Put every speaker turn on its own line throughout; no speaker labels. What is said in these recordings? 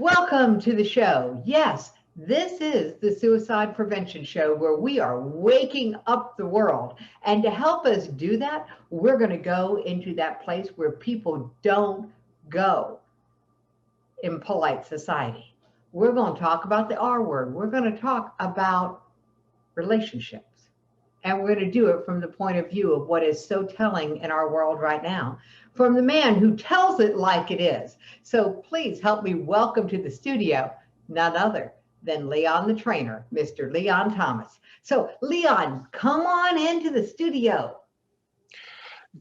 Welcome to the show. Yes, this is the Suicide Prevention Show where we are waking up the world. And to help us do that, we're going to go into that place where people don't go in polite society. We're going to talk about the R word. We're going to talk about relationships. And we're going to do it from the point of view of what is so telling in our world right now, from the man who tells it like it is. So please help me welcome to the studio none other than Leon the trainer, Mr. Leon Thomas. So Leon, come on into the studio.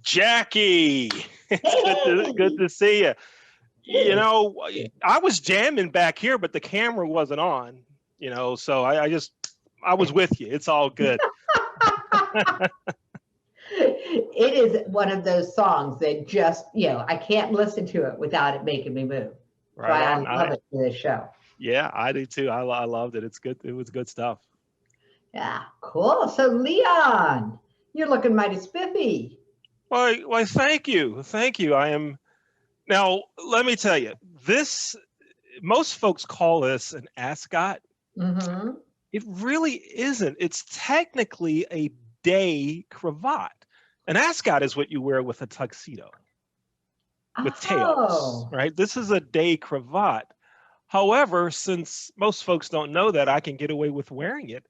Jackie, it's good to see you. You know, I was jamming back here, but the camera wasn't on, so I was with you. It's all good.
It is one of those songs that just, I can't listen to it without it making me move.
Right on.
I love it for this show.
Yeah, I do too. I loved it. It's good. It was good stuff.
Yeah, cool. So Leon, you're looking mighty spiffy.
Why, thank you. Thank you. I am. Now, let me tell you, most folks call this an ascot.
Mm-hmm.
It really isn't. It's technically a day cravat. An ascot is what you wear with a tuxedo, with tails, right? This is a day cravat. However, since most folks don't know that, I can get away with wearing it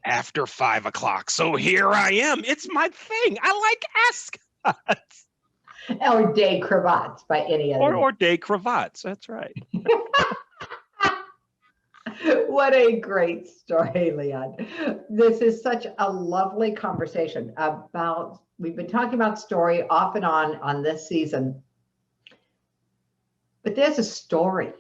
after 5 o'clock. So here I am. It's my thing. I like ascots.
Or day cravats by any other name.
Or day cravats. That's right.
What a great story, Leon. This is such a lovely conversation about, we've been talking about story off and on this season, but there's a story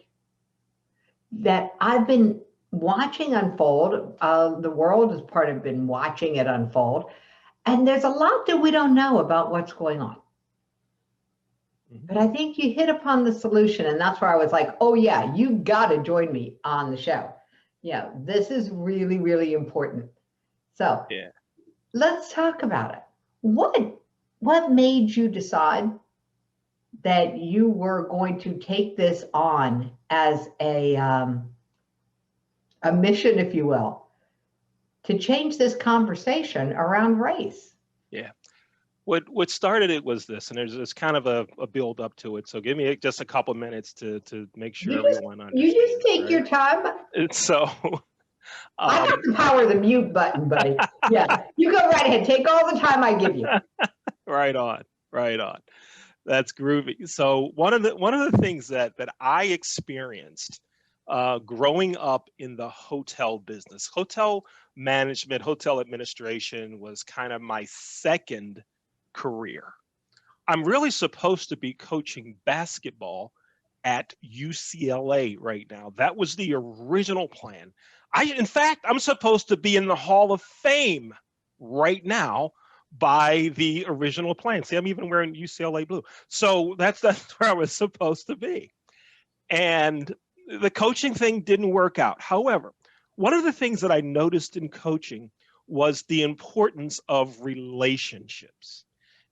that I've been watching unfold. The world has been watching it unfold. And there's a lot that we don't know about what's going on. But I think you hit upon the solution, and that's where I was like, oh yeah, you've got to join me on the show. Yeah, this is really, really important. So yeah, let's talk about it. What made you decide that you were going to take this on as a mission, if you will, to change this conversation around race?
Yeah. What started it was this, and there's kind of a build up to it. So give me just a couple minutes to make sure everyone understands.
You just take your time.
So
I have to power the mute button, buddy. Yeah, you go right ahead. Take all the time I give you.
Right on. That's groovy. So one of the things that I experienced growing up in the hotel business, hotel management, hotel administration was kind of my second career. I'm really supposed to be coaching basketball at UCLA right now. That was the original plan. In fact, I'm supposed to be in the Hall of Fame right now by the original plan. See, I'm even wearing UCLA blue. So that's where I was supposed to be. And the coaching thing didn't work out. However, one of the things that I noticed in coaching was the importance of relationships.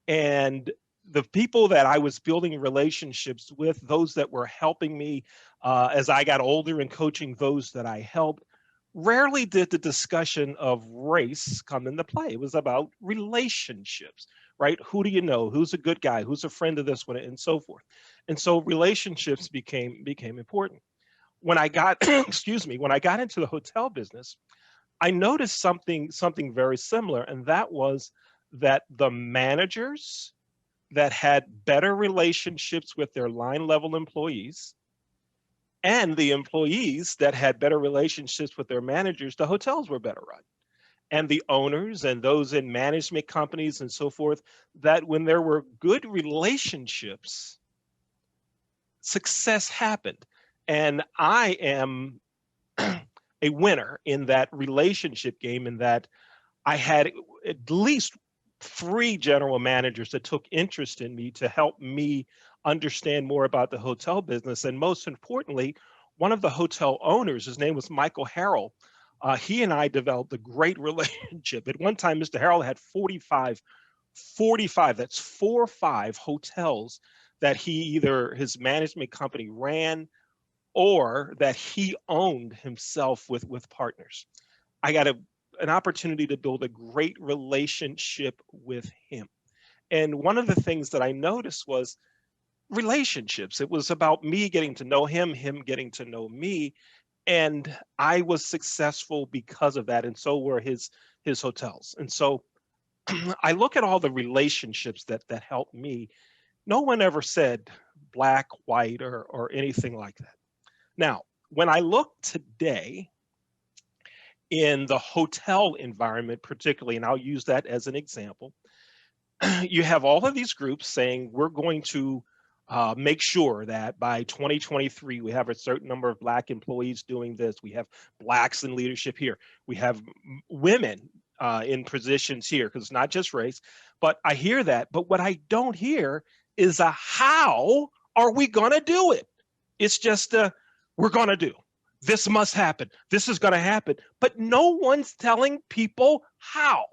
And the people that I was building relationships with, those that were helping me as I got older and coaching those that I helped, rarely did the discussion of race come into play. It was about relationships, right? Who do you know? Who's a good guy? Who's a friend of this one? And so forth. And so relationships became important. When I got, when I got into the hotel business, I noticed something very similar, and that was that the managers that had better relationships with their line level employees and the employees that had better relationships with their managers, the hotels were better run. And the owners and those in management companies and so forth, that when there were good relationships, success happened. And I am a winner in that relationship game, in that I had at least 3 general managers that took interest in me to help me understand more about the hotel business. And most importantly, one of the hotel owners, his name was Michael Harrell. He and I developed a great relationship. At one time, Mr. Harrell had 45, that's 4 or 5 hotels that his management company ran or that he owned himself with partners. I got an opportunity to build a great relationship with him. And one of the things that I noticed was relationships. It was about me getting to know him, him getting to know me. And I was successful because of that. And so were his hotels. And so I look at all the relationships that helped me. No one ever said black, white, or anything like that. Now, when I look today in the hotel environment, particularly, and I'll use that as an example, you have all of these groups saying we're going to make sure that by 2023 we have a certain number of black employees doing this. We have blacks in leadership here. We have women in positions here, because it's not just race. But I hear that. But what I don't hear is a how are we going to do it? It's just we're going to do. This must happen. This is going to happen. But no one's telling people how.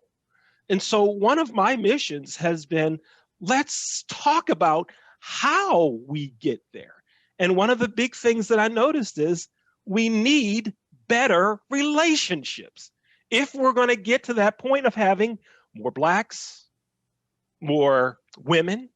And so one of my missions has been, let's talk about how we get there. And one of the big things that I noticed is we need better relationships. If we're going to get to that point of having more blacks, more women,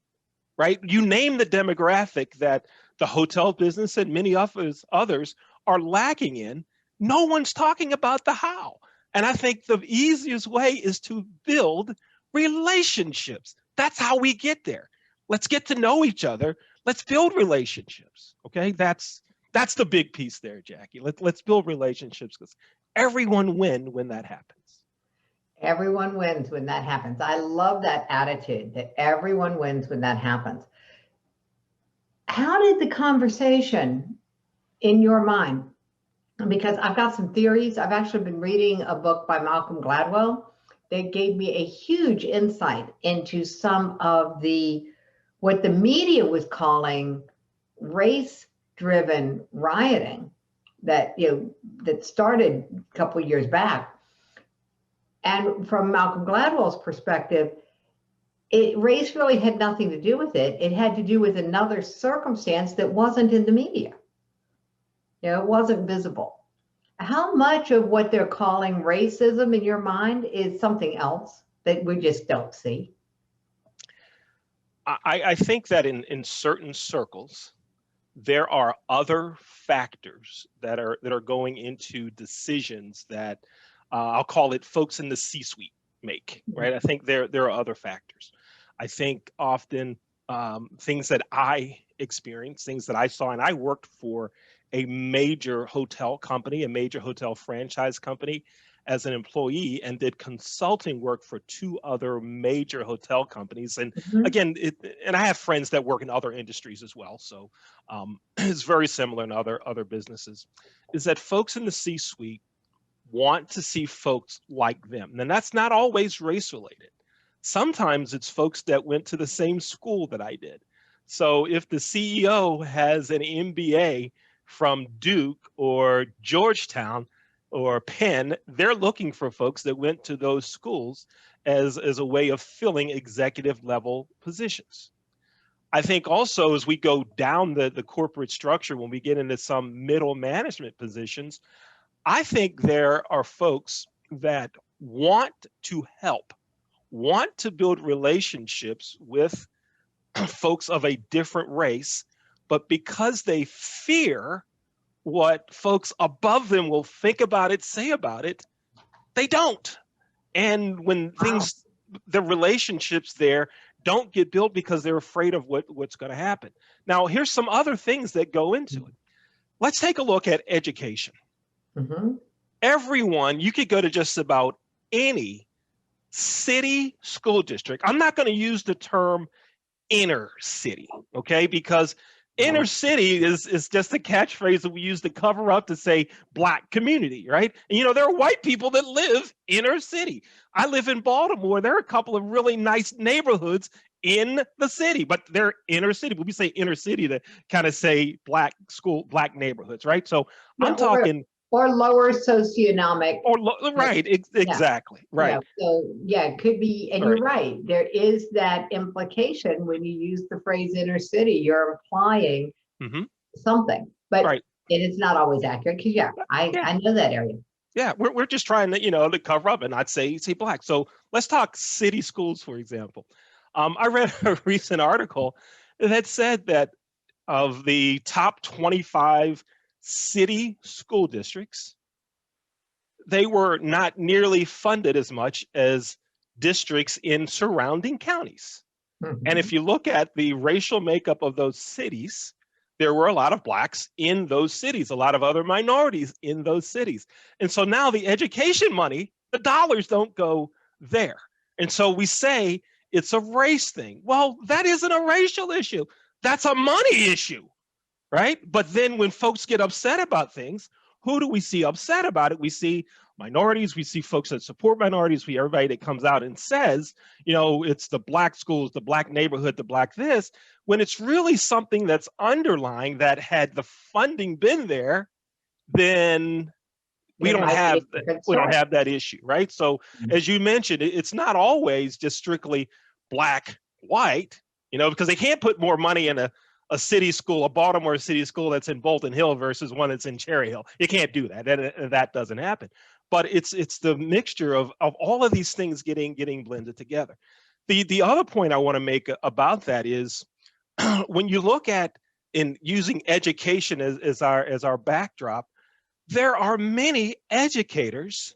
right? You name the demographic that the hotel business and many others are lacking in, no one's talking about the how. And I think the easiest way is to build relationships. That's how we get there. Let's get to know each other. Let's build relationships. Okay, that's the big piece there, Jackie. Let's build relationships, because everyone wins when that happens.
Everyone wins when that happens. I love that attitude, that everyone wins when that happens. How did the conversation in your mind, because I've got some theories. I've actually been reading a book by Malcolm Gladwell that gave me a huge insight into some of what the media was calling race-driven rioting that started a couple of years back. And from Malcolm Gladwell's perspective, race really had nothing to do with it. It had to do with another circumstance that wasn't in the media. It wasn't visible. How much of what they're calling racism in your mind is something else that we just don't see?
I think that in certain circles, there are other factors that are going into decisions that I'll call it folks in the C-suite make, right? I think there are other factors. I think often things that I experienced, things that I saw, and I worked for a major hotel company, a major hotel franchise company as an employee, and did consulting work for two other major hotel companies. And again, and I have friends that work in other industries as well. So it's very similar in other businesses, is that folks in the C-suite want to see folks like them. And that's not always race related. Sometimes it's folks that went to the same school that I did. So if the CEO has an MBA from Duke or Georgetown or Penn, they're looking for folks that went to those schools as a way of filling executive level positions. I think also as we go down the corporate structure, when we get into some middle management positions, I think there are folks that want to help, want to build relationships with folks of a different race, but because they fear what folks above them will think about it, say about it, they don't. And when things, the relationships there don't get built because they're afraid of what's going to happen. Now, here's some other things that go into it. Let's take a look at education. Everyone, you could go to just about any city school district. I'm not going to use the term inner city, okay? Because inner city is just a catchphrase that we use to cover up to say black community, right? And there are white people that live inner city. I live in Baltimore. There are a couple of really nice neighborhoods in the city, but they're inner city. When we say inner city, to kind of say black neighborhoods, right? So I'm talking
or lower socioeconomic,
right, exactly, right.
So it could be, and you're right, there is that implication when you use the phrase inner city, you're implying something. But It is not always accurate because yeah,
Yeah.
I know that area.
Yeah, we're just trying to, to cover up and not say black. So let's talk city schools, for example. I read a recent article that said that of the top 25 city school districts, they were not nearly funded as much as districts in surrounding counties. And
Mhm.
if you look at the racial makeup of those cities, there were a lot of blacks in those cities, a lot of other minorities in those cities. And so now the education money, the dollars don't go there. And so we say it's a race thing. Well, that isn't a racial issue. That's a money issue, right? But then when folks get upset about things, who do we see upset about it? We see minorities, we see folks that support minorities, we everybody that comes out and says, it's the black schools, the black neighborhood, the black this, when it's really something that's underlying that had the funding been there, then we
It
don't
might be
have
a different
we don't
story.
have that issue, right? So as you mentioned, it's not always just strictly black, white, because they can't put more money in a city school, a Baltimore city school that's in Bolton Hill versus one that's in Cherry Hill. You can't do that. That doesn't happen. But it's the mixture of all of these things getting blended together. The other point I want to make about that is when you look at in using education as our backdrop, there are many educators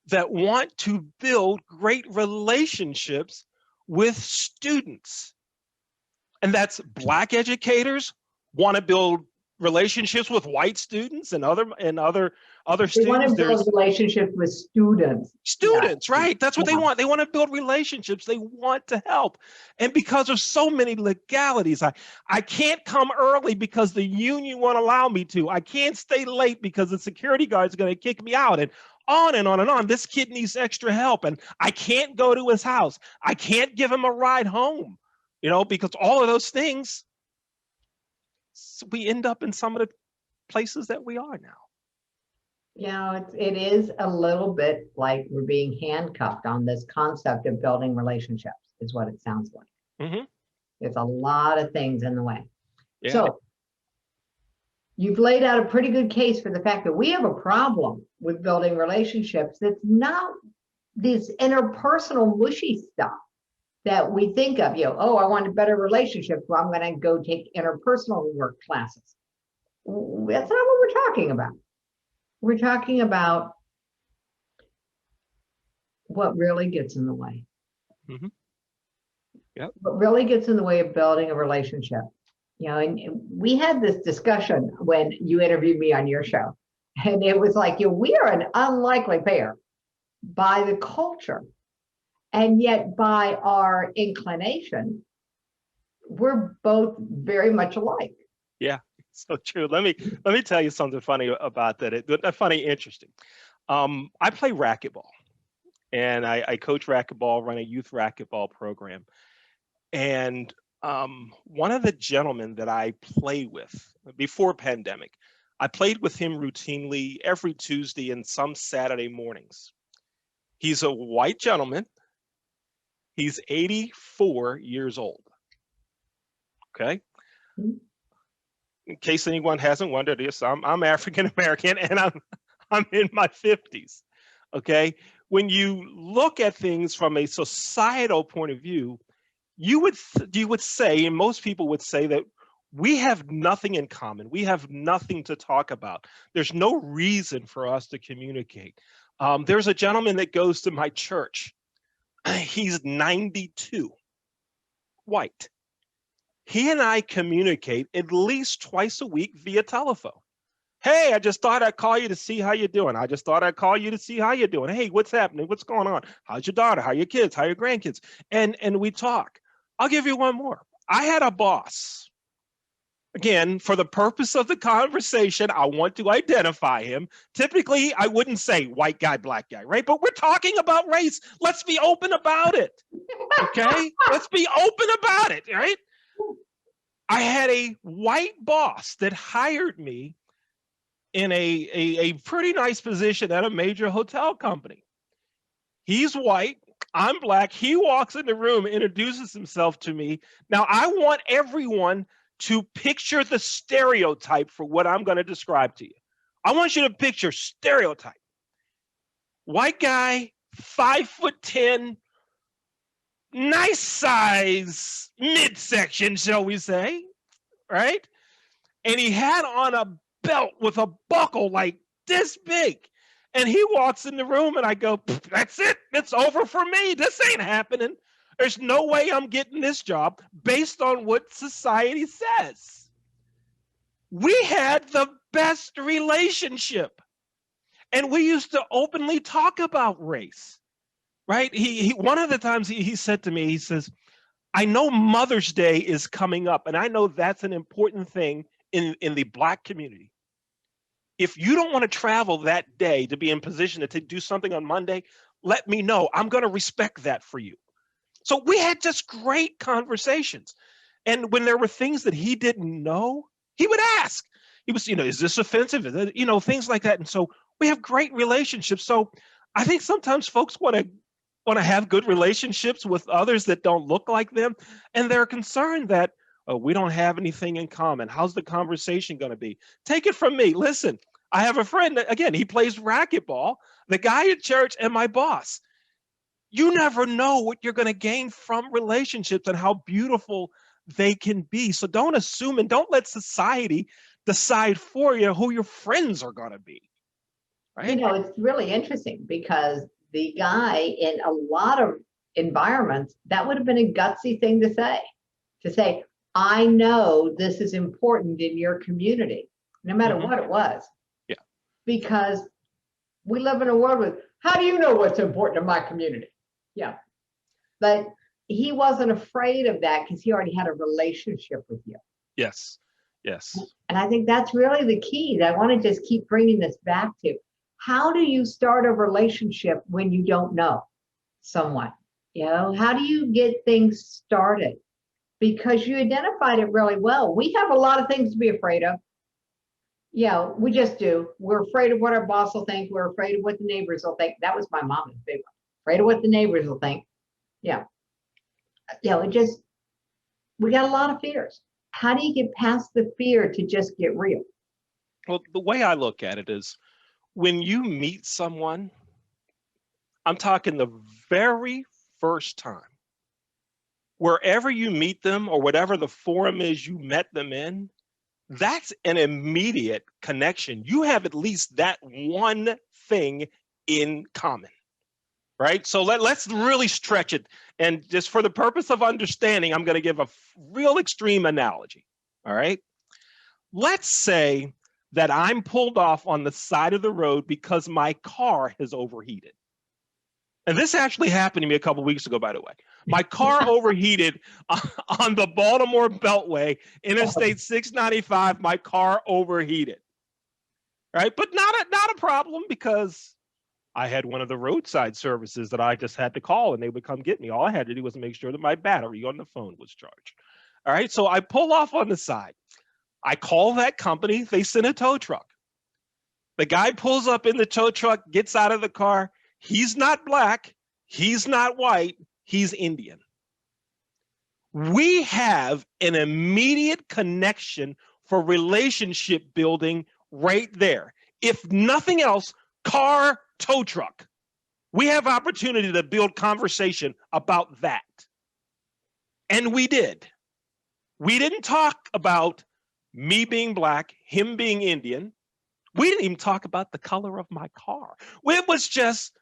that want to build great relationships with students. And that's black educators want to build relationships with white students and other
They want
students.
to build
There's
relationships with students. Yeah.
students, right? That's what they
Yeah.
want. They want to build relationships. They want to help. And because of so many legalities, I can't come early because the union won't allow me to. I can't stay late because the security guard's going to kick me out. And on and on and on. This kid needs extra help. And I can't go to his house. I can't give him a ride home, because all of those things, we end up in some of the places that we are now.
It is a little bit like we're being handcuffed on this concept of building relationships, is what it sounds like.
Mm-hmm.
There's a lot of things in the way.
Yeah.
So you've laid out a pretty good case for the fact that we have a problem with building relationships that's not this interpersonal mushy stuff that we think of. I want a better relationship, so I'm going to go take interpersonal work classes. That's not what we're talking about. We're talking about what really gets in the way.
Mm-hmm. Yep.
What really gets in the way of building a relationship. And we had this discussion when you interviewed me on your show. And it was like, we are an unlikely pair by the culture. And yet by our inclination, we're both very much alike.
Yeah, so true. Let me tell you something funny about that. Funny, interesting. I play racquetball, and I coach racquetball, run a youth racquetball program. And one of the gentlemen that I play with before pandemic, I played with him routinely every Tuesday and some Saturday mornings. He's a white gentleman. He's 84 years old. Okay. In case anyone hasn't wondered this, I'm African American and I'm in my 50s. Okay. When you look at things from a societal point of view, you would say, and most people would say, that we have nothing in common. We have nothing to talk about. There's no reason for us to communicate. There's a gentleman that goes to my church. He's 92, white. He and I communicate at least twice a week via telephone. Hey, I just thought I'd call you to see how you're doing. I just thought I'd call you to see how you're doing. Hey, what's happening? What's going on? How's your daughter? How are your kids? How are your grandkids? And we talk. I'll give you one more. I had a boss. Again, for the purpose of the conversation, I want to identify him. Typically, I wouldn't say white guy, black guy, right? But we're talking about race. Let's be open about it. Okay? Let's be open about it, right? I had a white boss that hired me in a pretty nice position at a major hotel company. He's white. I'm black. He walks in the room, introduces himself to me. Now, I want everyone to picture the stereotype for what I'm going to describe to you. I want you to picture stereotype. White guy, 5'10", nice size midsection, shall we say, right? And he had on a belt with a buckle like this big. And he walks in the room and I go, that's it. It's over for me. This ain't happening. There's no way I'm getting this job based on what society says. We had the best relationship. And we used to openly talk about race, right? He one of the times he said to me, he says, I know Mother's Day is coming up, and I know that's an important thing in the Black community. If you don't want to travel that day to be in position to do something on Monday, let me know. I'm going to respect that for you. So we had just great conversations. And when there were things that he didn't know, he would ask. He was, is this offensive? Is it, things like that. And so we have great relationships. So I think sometimes folks want to have good relationships with others that don't look like them. And they're concerned that, oh, we don't have anything in common. How's the conversation going to be? Take it from me. Listen, I have a friend, again, he plays racquetball, the guy at church and my boss. You never know what you're going to gain from relationships and how beautiful they can be. So don't assume and don't let society decide for you who your friends are going to be. Right?
It's really interesting because the guy in a lot of environments, that would have been a gutsy thing to say, I know this is important in your community, no matter what it was.
Yeah.
Because we live in a world with, how do you know what's important in my community? Yeah. But he wasn't afraid of that because he already had a relationship with you.
Yes. Yes.
And I think that's really the key that I want to just keep bringing this back to. How do you start a relationship when you don't know someone? How do you get things started? Because you identified it really well. We have a lot of things to be afraid of. We just do. We're afraid of what our boss will think. We're afraid of what the neighbors will think. That was my mom's big one. Afraid of what the neighbors will think. Yeah. We got a lot of fears. How do you get past the fear to just get real?
Well, the way I look at it is when you meet someone, I'm talking the very first time, wherever you meet them or whatever the forum is you met them in, that's an immediate connection. You have at least that one thing in common, right? So let's really stretch it. And just for the purpose of understanding, I'm going to give a real extreme analogy, all right? Let's say that I'm pulled off on the side of the road because my car has overheated. And this actually happened to me a couple of weeks ago, by the way. My car overheated on the Baltimore Beltway, Interstate 695. My car overheated, right? But not a problem because I had one of the roadside services that I just had to call and they would come get me. All I had to do was make sure that my battery on the phone was charged. All right, so I pull off on the side. I call that company. They send a tow truck. The guy pulls up in the tow truck, gets out of the car. He's not Black. He's not white. He's Indian. We have an immediate connection for relationship building right there. If nothing else, car, tow truck. We have opportunity to build conversation about that. And we did. We didn't talk about me being Black, him being Indian. We didn't even talk about the color of my car. It was just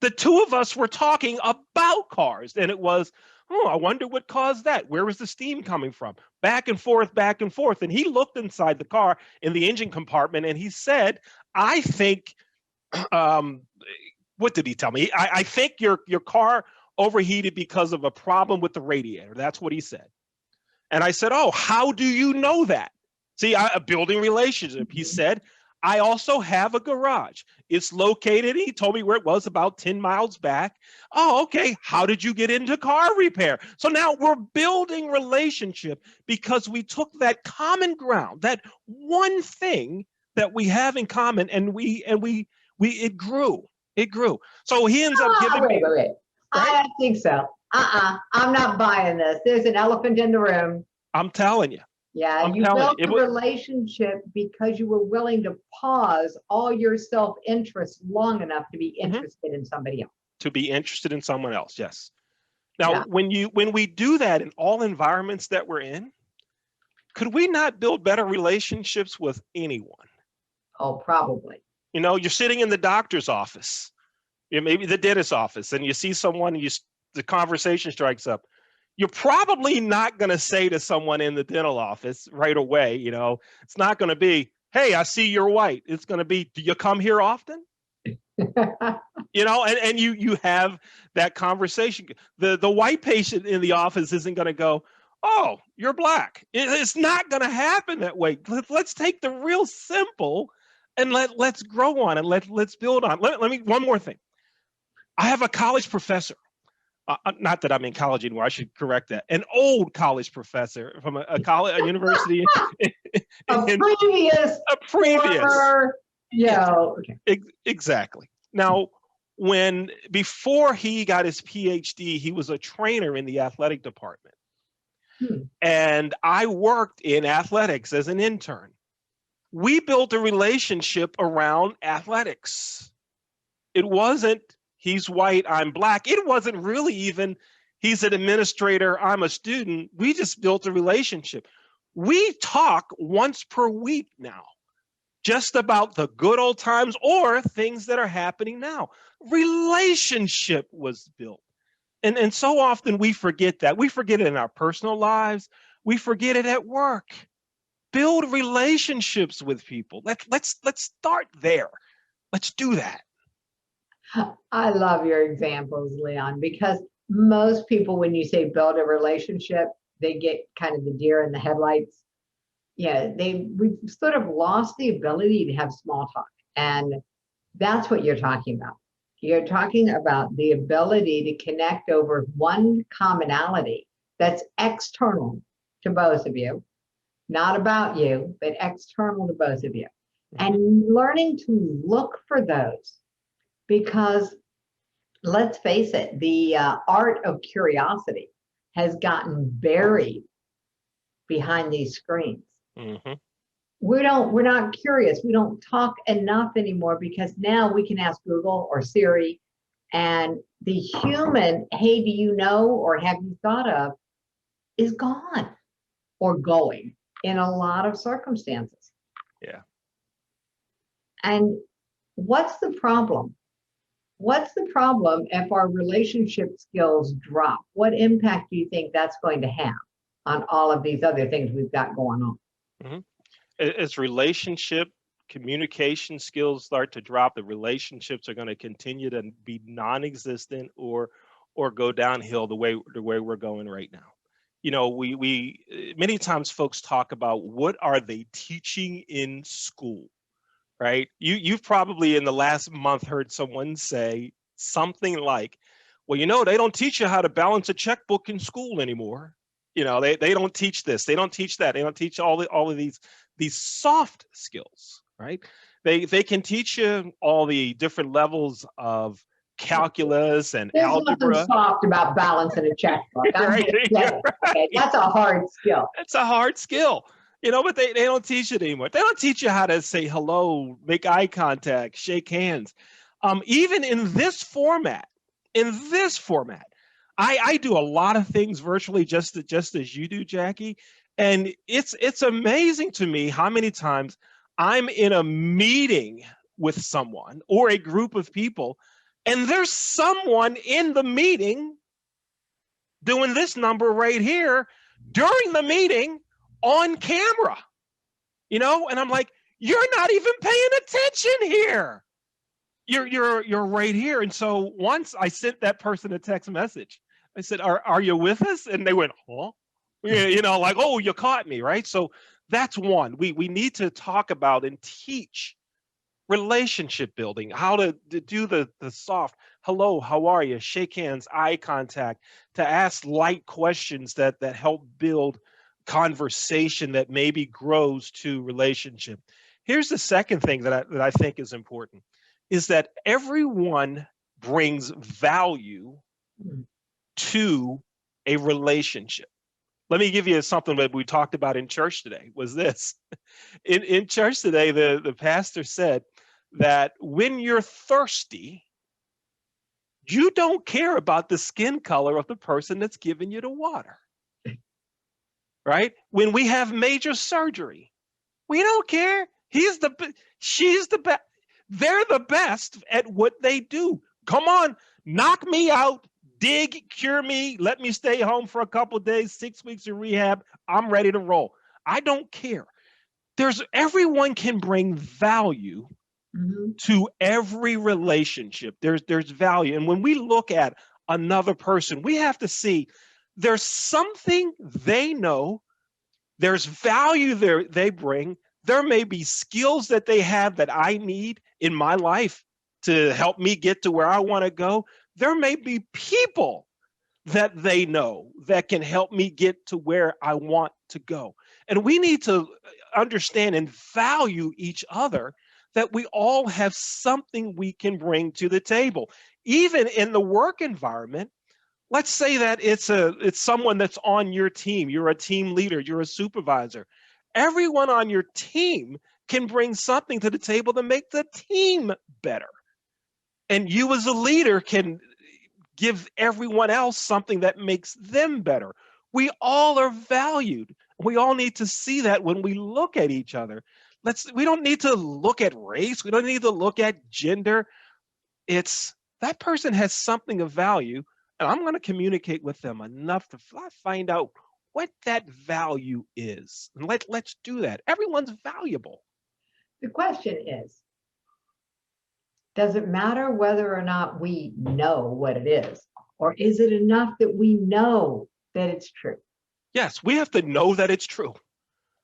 the two of us were talking about cars. And it was, I wonder what caused that. Where was the steam coming from? Back and forth, back and forth. And he looked inside the car in the engine compartment and he said, I think, what did he tell me? I think your car overheated because of a problem with the radiator. That's what he said. And I said, oh, how do you know that? See, a building relationship. He said, I also have a garage. It's located, he told me where it was, about 10 miles back. Oh, okay. How did you get into car repair? So now we're building relationship because we took that common ground, that one thing that we have in common, and it grew. It grew. So he ends up giving me.
Wait. Right? I don't think so. I'm not buying this. There's an elephant in the room.
I'm telling you.
Yeah,
I'm
you
telling you,
built a relationship because you were willing to pause all your self-interest long enough to be
Mhm.
interested in somebody else.
To be interested in someone else. Yes. Now,
Yeah.
when we do that in all environments that we're in, could we not build better relationships with anyone?
Oh, probably.
You know, you're sitting in the doctor's office, maybe the dentist's office, and you see someone, and the conversation strikes up. You're probably not going to say to someone in the dental office right away, you know, it's not going to be, "Hey, I see you're white." It's going to be, "Do you come here often?" You know, and you have that conversation. The white patient in the office isn't going to go, "Oh, you're black." It's not going to happen that way. Let's take the real simple and let's grow on it. Let's build on. Let me one more thing. I have a college professor. Not that I'm in college anymore. I should correct that. An old college professor from a university
A
in
previous
a previous.
former,
Yes,
okay.
exactly. Now, before he got his PhD, he was a trainer in the athletic department.
Hmm.
And I worked in athletics as an intern. We built a relationship around athletics. It wasn't he's white, I'm black. It wasn't really even he's an administrator, I'm a student. We just built a relationship. We talk once per week now, just about the good old times or things that are happening now. Relationship was built. And so often we forget that. We forget it in our personal lives. We forget it at work. Build relationships with people. Let's start there. Let's do that.
I love your examples, Leon, because most people, when you say build a relationship, they get kind of the deer in the headlights. Yeah, we've sort of lost the ability to have small talk. And that's what you're talking about. You're talking about the ability to connect over one commonality that's external to both of you, not about you, but external to both of you.
Mhm.
And learning to look for those, because let's face it, the art of curiosity has gotten buried behind these screens.
Mhm.
We're not curious. We don't talk enough anymore because now we can ask Google or Siri, and the human, "Hey, do you know or have you thought of," is gone or going in a lot of circumstances.
Yeah.
And what's the problem? What's the problem if our relationship skills drop? What impact do you think that's going to have on all of these other things we've got going on?
Mhm. As relationship communication skills start to drop, the relationships are going to continue to be non-existent or go downhill the way we're going right now. You know, we many times folks talk about what are they teaching in school, right? You've probably in the last month heard someone say something like, "Well, you know, they don't teach you how to balance a checkbook in school anymore. You know, they don't teach this, they don't teach that, they don't teach all of these soft skills, right? They can teach you all the different levels of calculus and
There's nothing
algebra."
soft about balancing a checkbook. I'm
Right?
just
You're
saying. Okay,
right.
that's a hard skill.
It's a hard skill, you know, but they don't teach it anymore. They don't teach you how to say hello, make eye contact, shake hands. Even in this format, I do a lot of things virtually, just as you do, Jackie. And it's amazing to me how many times I'm in a meeting with someone or a group of people, and there's someone in the meeting doing this number right here during the meeting on camera, you know, and I'm like, "You're not even paying attention here. You're right here." And so once I sent that person a text message, I said, "Are you with us?" And they went, "Huh?" Yeah, you know, like, "Oh, you caught me," right? So that's one. We need to talk about and teach relationship building, how to do the soft hello, how are you, shake hands, eye contact, to ask light questions that help build conversation that maybe grows to relationship. Here's the second thing that I think is important is that everyone brings value
Hmm.
to a relationship. Let me give you something that we talked about in church today, was this. In church today, the pastor said that when you're thirsty, you don't care about the skin color of the person that's giving you the water, right? When we have major surgery, we don't care. She's the best. They're the best at what they do. Come on, knock me out, dig, cure me, let me stay home for a couple of days, 6 weeks of rehab. I'm ready to roll. I don't care. Everyone can bring value to every relationship. There's value. And when we look at another person, we have to see there's something they know, there's value they bring. There may be skills that they have that I need in my life to help me get to where I want to go. There may be people that they know that can help me get to where I want to go. And we need to understand and value each other, that we all have something we can bring to the table. Even in the work environment, let's say that it's someone that's on your team. You're a team leader, you're a supervisor. Everyone on your team can bring something to the table to make the team better. And you as a leader can give everyone else something that makes them better. We all are valued. We all need to see that when we look at each other. We don't need to look at race. We don't need to look at gender. It's that person has something of value, and I'm going to communicate with them enough to find out what that value is. And let's do that. Everyone's valuable.
The question is, does it matter whether or not we know what it is? Or is it enough that we know that it's true?
Yes, we have to know that it's true,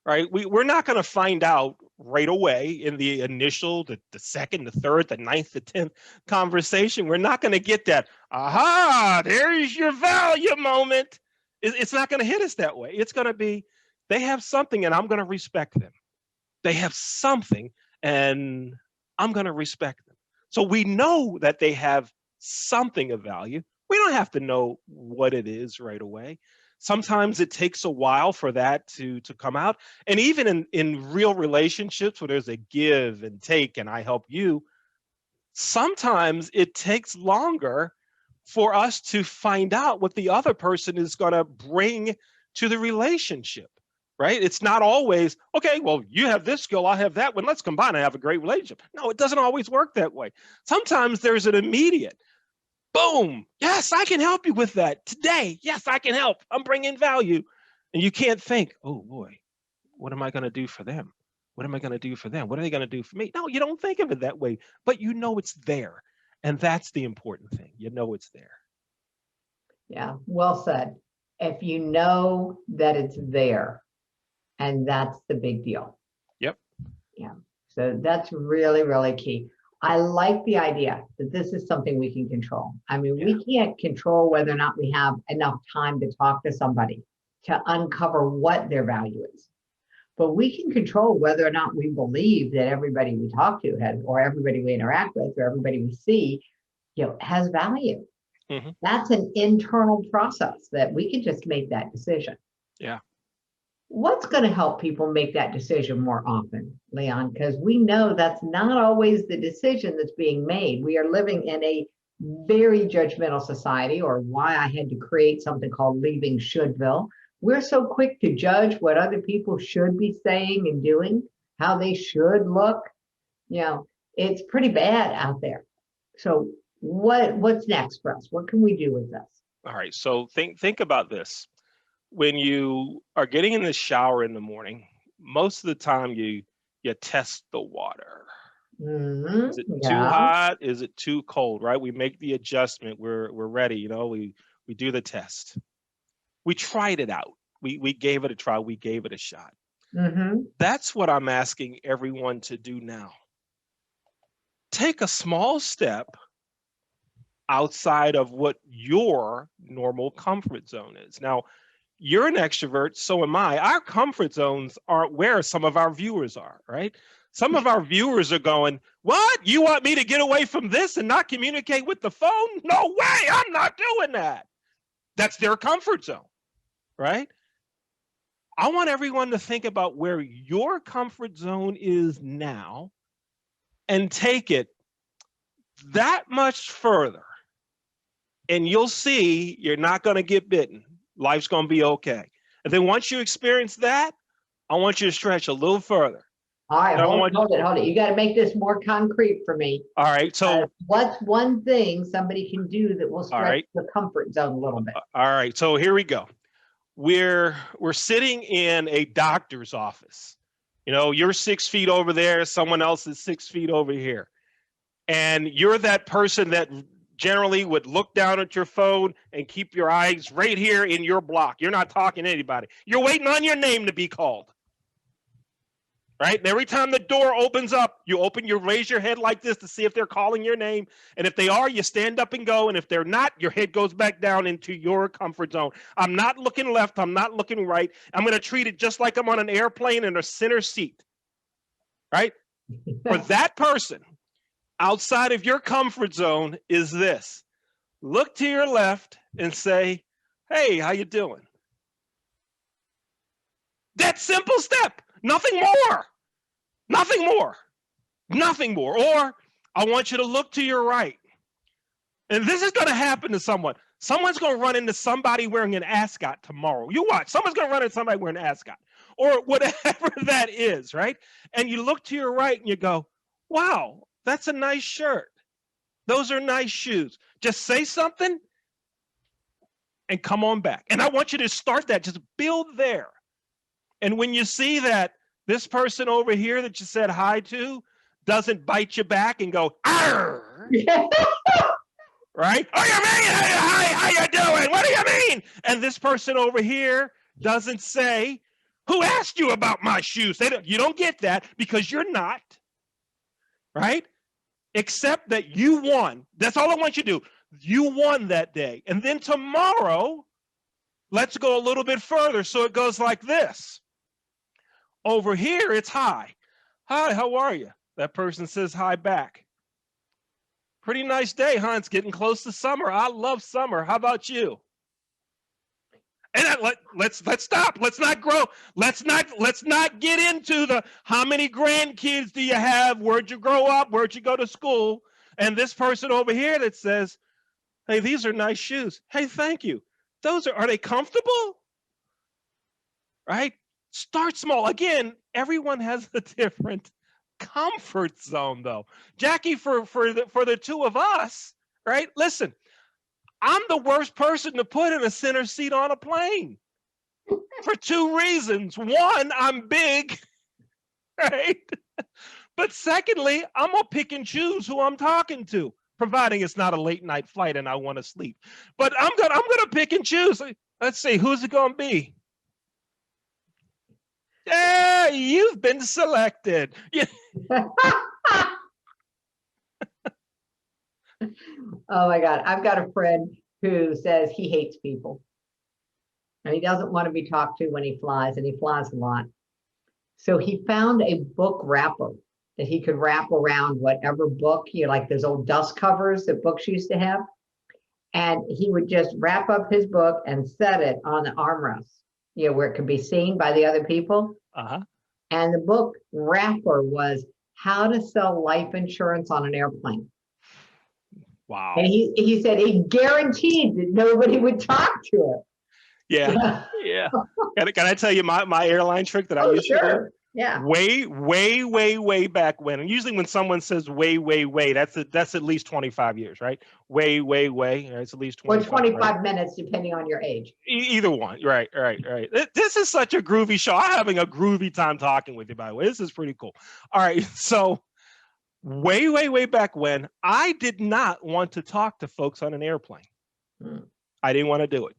right? We're not going to find out right away in the initial, the second, the third, the ninth, the 10th conversation. We're not going to get that, aha, there's your value moment. It's not going to hit us that way. It's going to be, they have something and I'm going to respect them. They have something and I'm going to respect them. So we know that they have something of value. We don't have to know what it is right away. Sometimes it takes a while for that to come out. And even in real relationships where there's a give and take and I help you, sometimes it takes longer for us to find out what the other person is going to bring to the relationship, right? It's not always, okay, well, you have this skill, I have that one, let's combine and have a great relationship. No, it doesn't always work that way. Sometimes there's an immediate, boom, yes, I can help you with that today. Yes, I can help. I'm bringing value. And you can't think, oh boy, what am I going to do for them? What am I going to do for them? What are they going to do for me? No, you don't think of it that way, but you know it's there. And that's the important thing. You know it's there.
Yeah, well said. If you know that it's there, and that's the big deal.
Yep.
Yeah, so that's really, really key. I like the idea that this is something we can control. I mean, we can't control whether or not we have enough time to talk to somebody to uncover what their value is. But we can control whether or not we believe that everybody we talk to has, or everybody we interact with, or everybody we see, has value. Mm-hmm. That's an internal process that we can just make that decision.
Yeah.
What's going to help people make that decision more often, Leon? Because we know that's not always the decision that's being made. We are living in a very judgmental society, or why I had to create something called Leaving Shouldville. We're so quick to judge what other people should be saying and doing, how they should look. It's pretty bad out there. So what's next for us? What can we do with this?
All right. So think about this. When you are getting in the shower in the morning, most of the time you test the water. Mm-hmm. Is it too hot? Is it too cold? Right? We make the adjustment. We're ready. We do the test. We tried it out. We gave it a try. We gave it a shot. Mm-hmm. That's what I'm asking everyone to do now. Take a small step outside of what your normal comfort zone is. Now, you're an extrovert, so am I. Our comfort zones aren't where some of our viewers are, right? Some of our viewers are going, what? You want me to get away from this and not communicate with the phone? No way, I'm not doing that. That's their comfort zone, right? I want everyone to think about where your comfort zone is now and take it that much further. And you'll see you're not going to get bitten. Life's going to be okay. And then once you experience that, I want you to stretch a little further.
All right,
And I
hold
want
it, hold it, hold it. You got to make this more concrete for me.
All right. So
What's one thing somebody can do that will
all
stretch
right.
the comfort zone a little bit?
All right. So here we go. We're sitting in a doctor's office. You know, you're 6 feet over there, someone else is 6 feet over here. And you're that person that generally would look down at your phone and keep your eyes right here in your block. You're not talking to anybody. You're waiting on your name to be called. Right? And every time the door opens up, you raise your head like this to see if they're calling your name. And if they are, you stand up and go. And if they're not, your head goes back down into your comfort zone. I'm not looking left. I'm not looking right. I'm going to treat it just like I'm on an airplane in a center seat. Right? For that person, outside of your comfort zone is this. Look to your left and say, hey, how you doing? That simple step. Nothing more. Nothing more. Nothing more. Or I want you to look to your right. And this is going to happen to someone. Someone's going to run into somebody wearing an ascot tomorrow. You watch. Someone's going to run into somebody wearing an ascot or whatever that is, right? And you look to your right and you go, wow, that's a nice shirt. Those are nice shoes. Just say something and come on back. And I want you to start that. Just build there. And when you see that this person over here that you said hi to doesn't bite you back and go, arr, right? Oh, you mean? Hi, how you doing? What do you mean? And this person over here doesn't say, who asked you about my shoes? You don't get that because you're not, right? Except that you won. That's all I want you to do. You won that day. And then tomorrow, let's go a little bit further. So it goes like this. Over here, it's hi. Hi, how are you? That person says hi back. Pretty nice day, huh? It's getting close to summer. I love summer. How about you? And let's stop. Let's not grow. Let's not get into the how many grandkids do you have? Where'd you grow up? Where'd you go to school? And this person over here that says, hey, these are nice shoes. Hey, thank you. Those are they comfortable? Right? Start small. Again, everyone has a different comfort zone, though. Jackie, for the two of us, right? Listen, I'm the worst person to put in a center seat on a plane for two reasons. One, I'm big, right? But secondly, I'm gonna pick and choose who I'm talking to, providing it's not a late night flight and I want to sleep. But I'm gonna pick and choose. Let's see, who's it gonna be? Yeah, you've been selected. Yeah.
Oh my God. I've got a friend who says he hates people and he doesn't want to be talked to when he flies, and he flies a lot. So he found a book wrapper that he could wrap around whatever book, like those old dust covers that books used to have. And he would just wrap up his book and set it on the armrest, where it could be seen by the other people.
Uh-huh.
And the book wrapper was How to Sell Life Insurance on an Airplane.
Wow.
And he said he guaranteed that nobody would talk to him.
Yeah. Yeah. Can I tell you my airline trick that I used to do?
Yeah.
Way back when. And usually when someone says way, that's at least 25 years, right? Way. It's at least 25.
Or 25 minutes, depending on your age.
Either one. Right. This is such a groovy show. I'm having a groovy time talking with you, by the way. This is pretty cool. All right. So way back when, I did not want to talk to folks on an airplane. I didn't want to do it.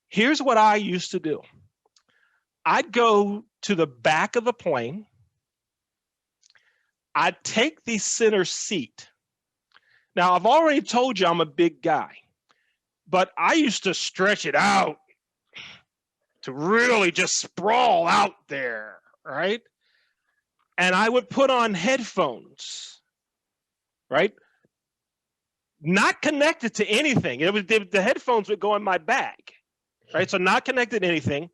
Here's what I used to do. I'd go to the back of the plane. I'd take the center seat. Now, I've already told you I'm a big guy, but I used to stretch it out to really just sprawl out there, right? And I would put on headphones, right? Not connected to anything. The headphones would go in my bag, right? So not connected to anything.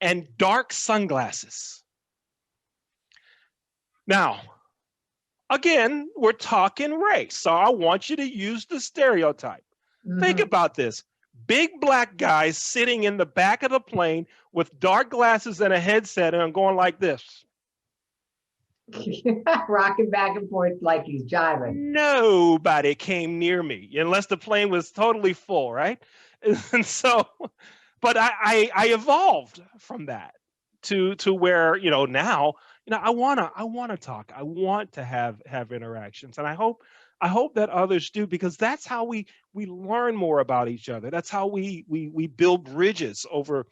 and dark sunglasses. Now, again, we're talking race, so I want you to use the stereotype. Think about this. Big black guys sitting in the back of the plane with dark glasses and a headset and going like this.
Rocking back and forth like he's jiving.
Nobody came near me unless the plane was totally full, right? And so, but I evolved from that to where, you know, now, you know, I wanna talk. I want to have interactions, and I hope that others do, because that's how we learn more about each other. That's how we build bridges over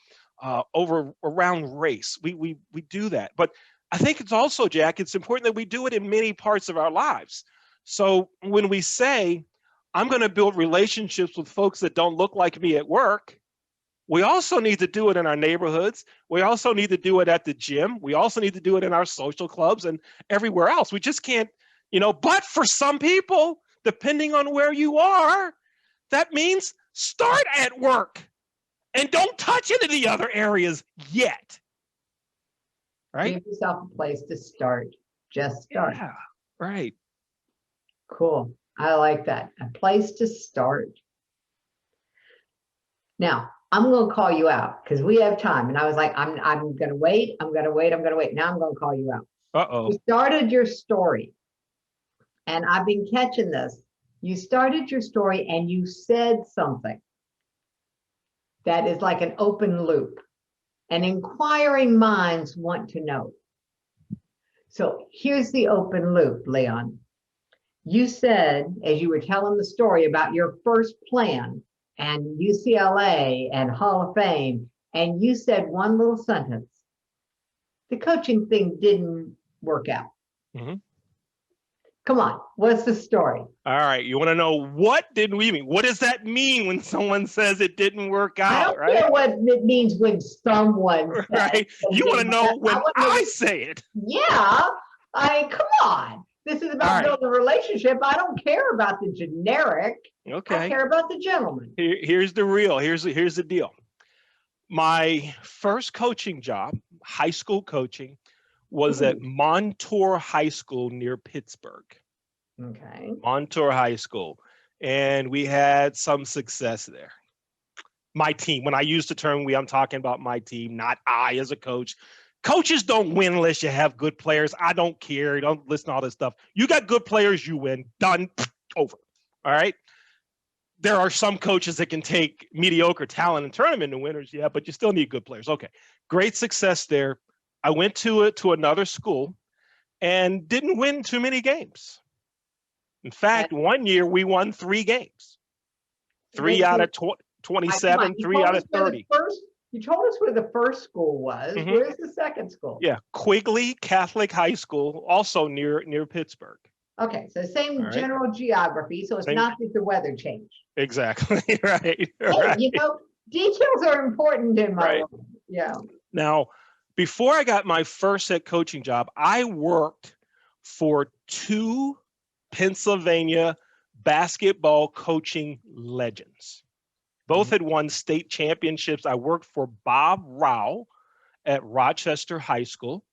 around race. We do that, but I think it's also, Jack, it's important that we do it in many parts of our lives. So when we say, I'm going to build relationships with folks that don't look like me at work, we also need to do it in our neighborhoods. We also need to do it at the gym. We also need to do it in our social clubs and everywhere else. We just can't, you know, but for some people, depending on where you are, that means start at work and don't touch any of the other areas yet. Right?
Give yourself a place to start. Just start.
Yeah, right.
Cool. I like that. A place to start. Now, I'm going to call you out because we have time. And I was like, I'm going to wait. I'm going to wait. I'm going to wait. Now I'm going to call you out.
Uh-oh.
You started your story. And I've been catching this. You started your story and you said something that is like an open loop. And inquiring minds want to know. So here's the open loop, Leon. You said, as you were telling the story about your first plan and UCLA and Hall of Fame, and you said one little sentence, the coaching thing didn't work out.
Mm-hmm.
Come on, what's the story?
All right, you want to know what didn't we mean? What does that mean when someone says it didn't work out?
I don't care what it means when someone says
right. You want to know when I say it?
Yeah, come on. This is about building a relationship. I don't care about the generic.
Okay.
I care about the gentleman.
Here's the real. Here's the deal. My first coaching job, high school coaching, was at Montour High School near Pittsburgh.
Okay.
Montour High School. And we had some success there. My team, when I use the term we, I'm talking about my team, not I as a coach. Coaches don't win unless you have good players. I don't care. Don't listen to all this stuff. You got good players, you win. Done. Over. All right. There are some coaches that can take mediocre talent and turn them into winners. Yeah, but you still need good players. Okay. Great success there. I went to another school and didn't win too many games. In fact, one year we won 3 games. 3 out of 27, 3 out of 30.
You told us where the first school was. Mm-hmm. Where's the second school?
Yeah, Quigley Catholic High School, also near Pittsburgh.
Okay, so same general geography. So it's not that the weather changed.
Exactly, right.
Hey, you know, details are important in my life. Yeah.
Now, before I got my first head coaching job, I worked for 2 Pennsylvania basketball coaching legends. Both had won state championships. I worked for Bob Rao at Rochester High School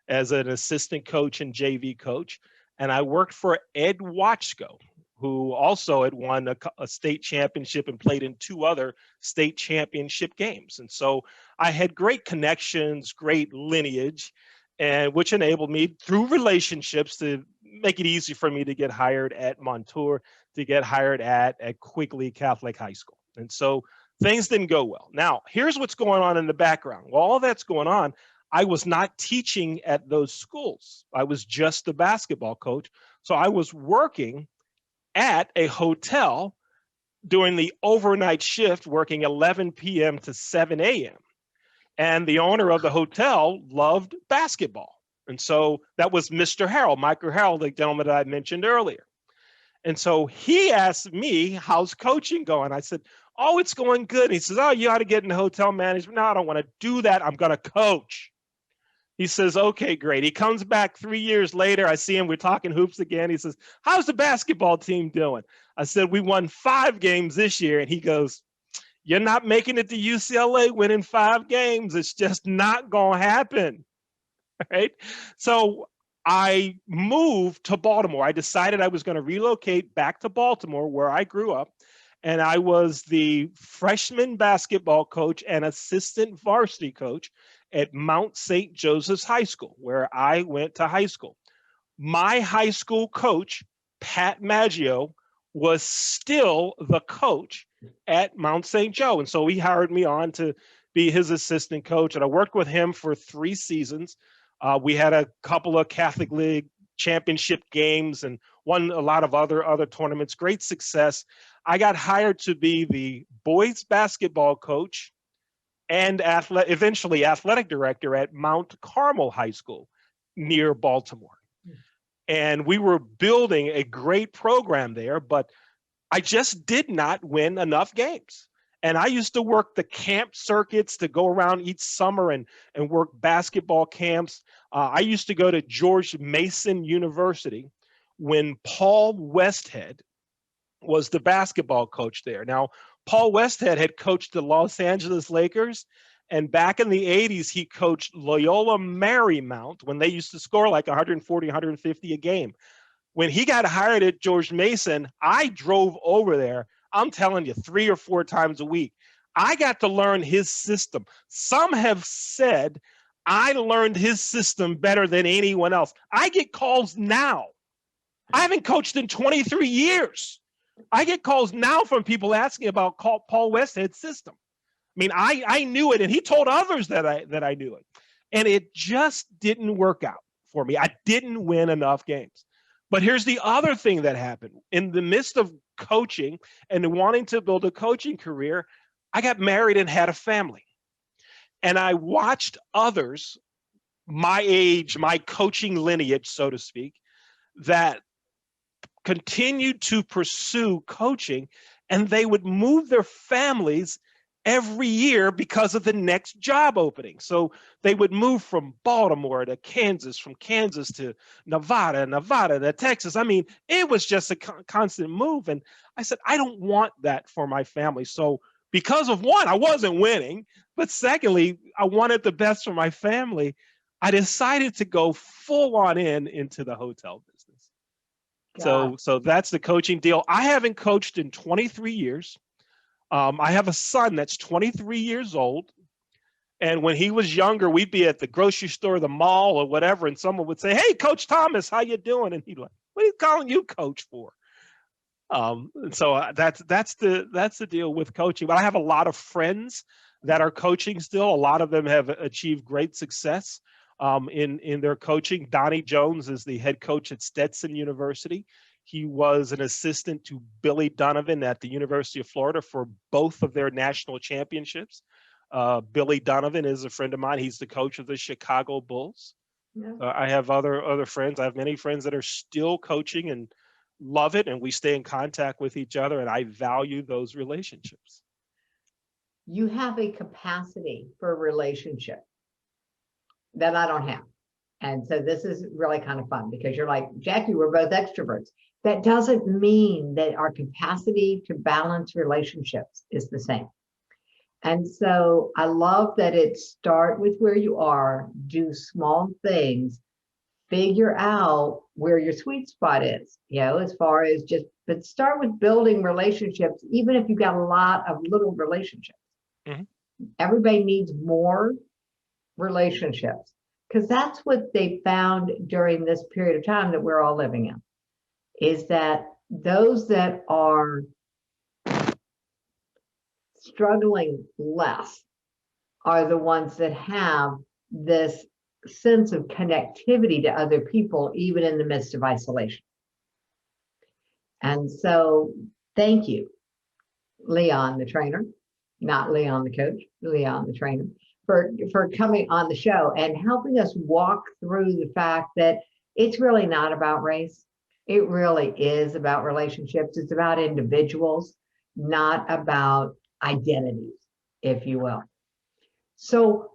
as an assistant coach and JV coach. And I worked for Ed Watchko, who also had won a state championship and played in 2 other state championship games. And so I had great connections, great lineage, and which enabled me through relationships to make it easy for me to get hired at Montour, to get hired at Quigley Catholic High School. And so things didn't go well. Now, here's what's going on in the background. While all that's going on, I was not teaching at those schools. I was just the basketball coach. So I was working at a hotel during the overnight shift, working 11 p.m. to 7 a.m. And the owner of the hotel loved basketball. And so that was Mr. Harrell, Michael Harrell, the gentleman that I mentioned earlier. And so he asked me, how's coaching going? I said, oh, it's going good. He says, oh, you ought to get into hotel management. No, I don't want to do that. I'm going to coach. He says, okay, great. He comes back 3 years later. I see him. We're talking hoops again. He says, how's the basketball team doing? I said, we won 5 games this year. And he goes, You're not making it to UCLA winning 5 games. It's just not going to happen. Right? So I moved to Baltimore. I decided I was going to relocate back to Baltimore, where I grew up. And I was the freshman basketball coach and assistant varsity coach at Mount St. Joseph's High School, where I went to high school. My high school coach, Pat Maggio, was still the coach at Mount St. Joe. And so he hired me on to be his assistant coach. And I worked with him for 3 seasons. We had a couple of Catholic League championship games and won a lot of other tournaments. Great success. I got hired to be the boys basketball coach and eventually athletic director at Mount Carmel High School near Baltimore. And we were building a great program there, but I just did not win enough games. And I used to work the camp circuits to go around each summer and work basketball camps. I used to go to George Mason University when Paul Westhead was the basketball coach there. Now, Paul Westhead had coached the Los Angeles Lakers, and back in the 80s, he coached Loyola Marymount when they used to score like 140, 150 a game. When he got hired at George Mason, I drove over there, I'm telling you, 3 or 4 times a week. I got to learn his system. Some have said I learned his system better than anyone else. I get calls now. I haven't coached in 23 years. I get calls now from people asking about Paul Westhead's system. I mean, I knew it, and he told others that I knew it. And it just didn't work out for me. I didn't win enough games. But here's the other thing that happened. In the midst of coaching and wanting to build a coaching career, I got married and had a family. And I watched others, my age, my coaching lineage, so to speak, that continued to pursue coaching, and they would move their families every year because of the next job opening. So they would move from Baltimore to Kansas, from Kansas to Nevada, Nevada to Texas. I mean, it was just a constant move. And I said, I don't want that for my family. So because of one, I wasn't winning, but secondly, I wanted the best for my family. I decided to go full on into the hotel business. So that's the coaching deal. I haven't coached in 23 years. I have a son that's 23 years old. And when he was younger, we'd be at the grocery store, the mall, or whatever, and someone would say, "Hey, Coach Thomas, how you doing?" And he'd like, "What are you calling you coach for?" And so that's the deal with coaching. But I have a lot of friends that are coaching still. A lot of them have achieved great success in their coaching. Donnie Jones is the head coach at Stetson University. He was an assistant to Billy Donovan at the University of Florida for both of their national championships. Billy Donovan is a friend of mine. He's the coach of the Chicago Bulls. Yeah. I have other friends. I have many friends that are still coaching and love it, and we stay in contact with each other, and I value those relationships.
You have a capacity for a relationship that I don't have. And so this is really kind of fun because you're like, Jackie, we're both extroverts. That doesn't mean that our capacity to balance relationships is the same. And so I love that it start with where you are, do small things, figure out where your sweet spot is, as far as but start with building relationships, even if you've got a lot of little relationships. Mm-hmm. Everybody needs more relationships because that's what they found during this period of time that we're all living in, is that those that are struggling less are the ones that have this sense of connectivity to other people, even in the midst of isolation. And so thank you, Leon, the trainer, not Leon, the coach, Leon, the trainer, for coming on the show and helping us walk through the fact that it's really not about race. It really is about relationships. It's about individuals, not about identities, if you will. So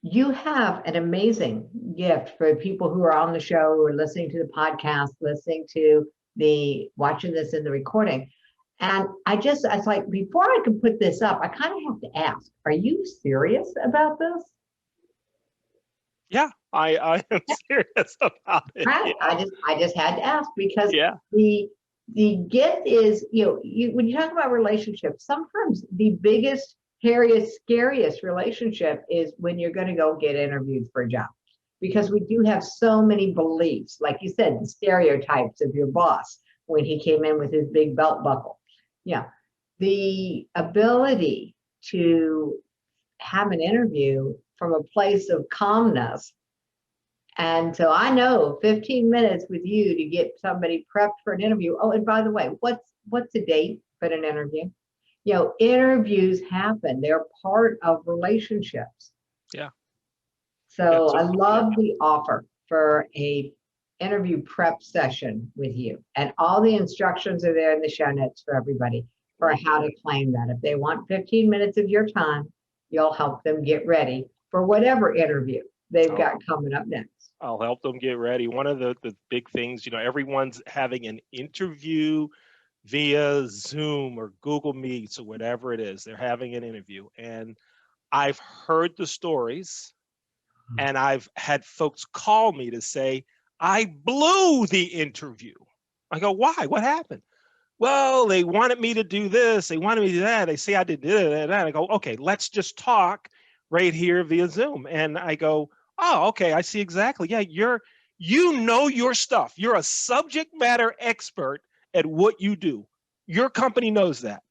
you have an amazing gift for people who are on the show, who are listening to the podcast, watching this in the recording. And I was like, before I can put this up, I kind of have to ask, are you serious about this?
Yeah, I am serious about it.
Right?
Yeah,
I just had to ask because
yeah,
the the gift is, when you talk about relationships, sometimes the biggest, hairiest, scariest relationship is when you're going to go get interviewed for a job. Because we do have so many beliefs, like you said, the stereotypes of your boss when he came in with his big belt buckle. Yeah. The ability to have an interview from a place of calmness, and so I know 15 minutes with you to get somebody prepped for an interview. Oh, and by the way, what's the date for an interview? Interviews happen. They're part of relationships.
yeah, yeah.
So
So
I
yeah,
love the offer for a interview prep session with you. And all the instructions are there in the show notes for everybody for
very
how
good.
to claim that. If they want 15 minutes of your time, you'll help them get ready for whatever interview they've
I'll,
got coming up next.
I'll help them get ready. One of the big things, everyone's having an interview via Zoom or Google Meets or whatever it is. They're having an interview, and I've heard the stories, and I've had folks call me to say, I blew the interview. I go, why? What happened? Well, they wanted me to do this. They wanted me to do that. They say I did that. I go, okay, let's just talk right here via Zoom. And I go, oh, okay, I see exactly. Yeah, you know your stuff. You're a subject matter expert at what you do. Your company knows that.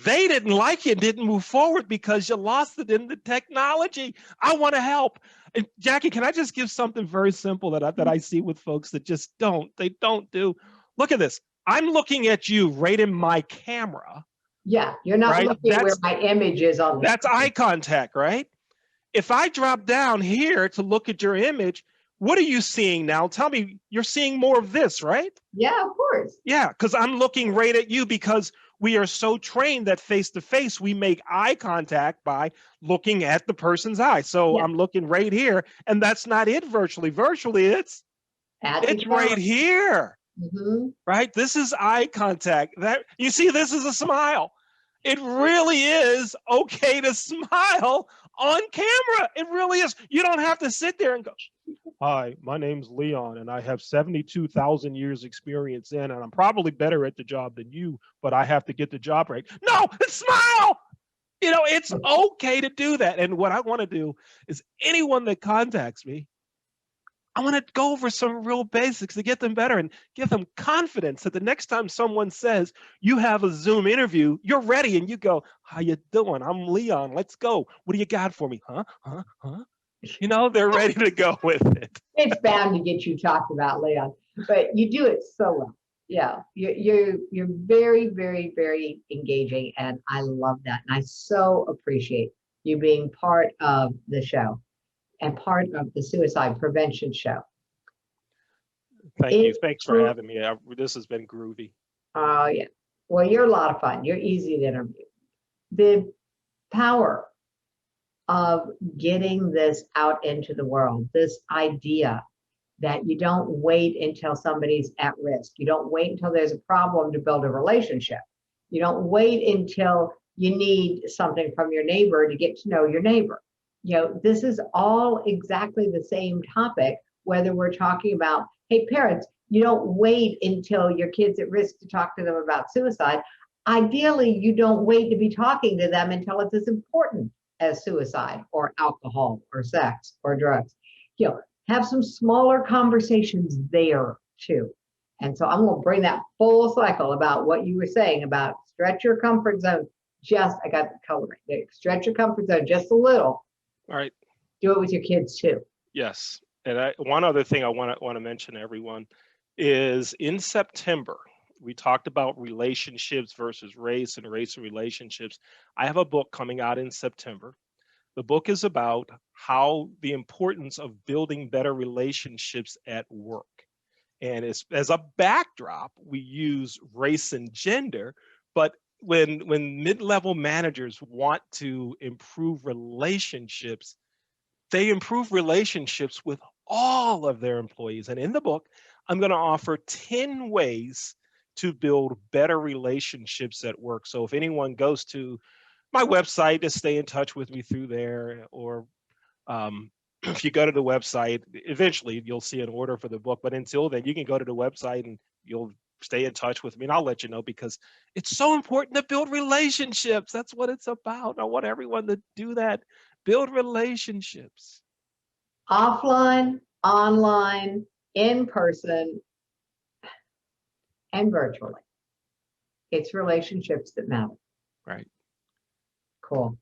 They didn't like it, didn't move forward because you lost it in the technology. I want to help. And Jackie, can I just give something very simple that I see with folks that just they don't do? Look at this. I'm looking at you right in my camera,
Yeah, you're not
right?
looking where my image is on the
That's eye
screen.
contact, right? If I drop down here to look at your image, what are you seeing now? Tell me, you're seeing more of this, right?
Yeah, of course.
Yeah, because I'm looking right at you because we are so trained that face to face, we make eye contact by looking at the person's eye. So
Yeah,
I'm looking right here, and that's not it virtually. Virtually,
at the
it's right
camera.
here,
Hmm.
right? This is eye contact. That you see, this is a smile. It really is okay to smile on camera. It really is. You don't have to sit there and go, hi, my name's Leon, and I have 72,000 years experience and I'm probably better at the job than you, but I have to get the job right. No, smile. It's okay to do that. And what I want to do is anyone that contacts me, I want to go over some real basics to get them better and give them confidence that the next time someone says you have a Zoom interview, you're ready and you go, how you doing? I'm Leon. Let's go. What do you got for me? Huh? Huh? Huh? They're ready to go with it.
It's bound to get you talked about, Leon, but you do it so well. Yeah, you're very, very, very engaging, and I love that. And I so appreciate you being part of the show and part of the suicide prevention show.
Thank you.
It,
Thanks for having me. This has been groovy.
oh yeah. Well, you're a lot of fun. You're easy to interview. The power of getting this out into the world, this idea that you don't wait until somebody's at risk. You don't wait until there's a problem to build a relationship. You don't wait until you need something from your neighbor to get to know your neighbor. This is all exactly the same topic, whether we're talking about, hey, parents, you don't wait until your kid's at risk to talk to them about suicide. Ideally, you don't wait to be talking to them until it's as important as suicide or alcohol or sex or drugs. Have some smaller conversations there too. And so I'm going to bring that full cycle about what you were saying about stretch your comfort zone. I got the color right there. Stretch your comfort zone just a little.
All right.
Do it with your kids too.
Yes. And one other thing I want to mention to everyone is in September, we talked about relationships versus race and race and relationships. I have a book coming out in September. The book is about how the importance of building better relationships at work. And as a backdrop, we use race and gender, but when mid-level managers want to improve relationships, they improve relationships with all of their employees. And in the book, I'm going to offer 10 ways to build better relationships at work. So if anyone goes to my website to stay in touch with me through there, or if you go to the website, eventually you'll see an order for the book. But until then, you can go to the website and you'll stay in touch with me, and I'll let you know, because it's so important to build relationships. That's what it's about. I want everyone to do that. Build relationships.
Offline, online, in person, and virtually. It's relationships that matter.
Right.
Cool.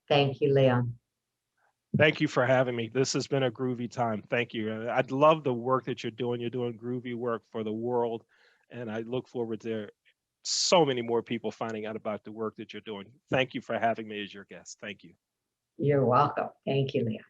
Thank you, Leon.
Thank you for having me. This has been a groovy time. Thank you. I love the work that you're doing. You're doing groovy work for the world. And I look forward to so many more people finding out about the work that you're doing. Thank you for having me as your guest. Thank you.
You're welcome. Thank you, Leon.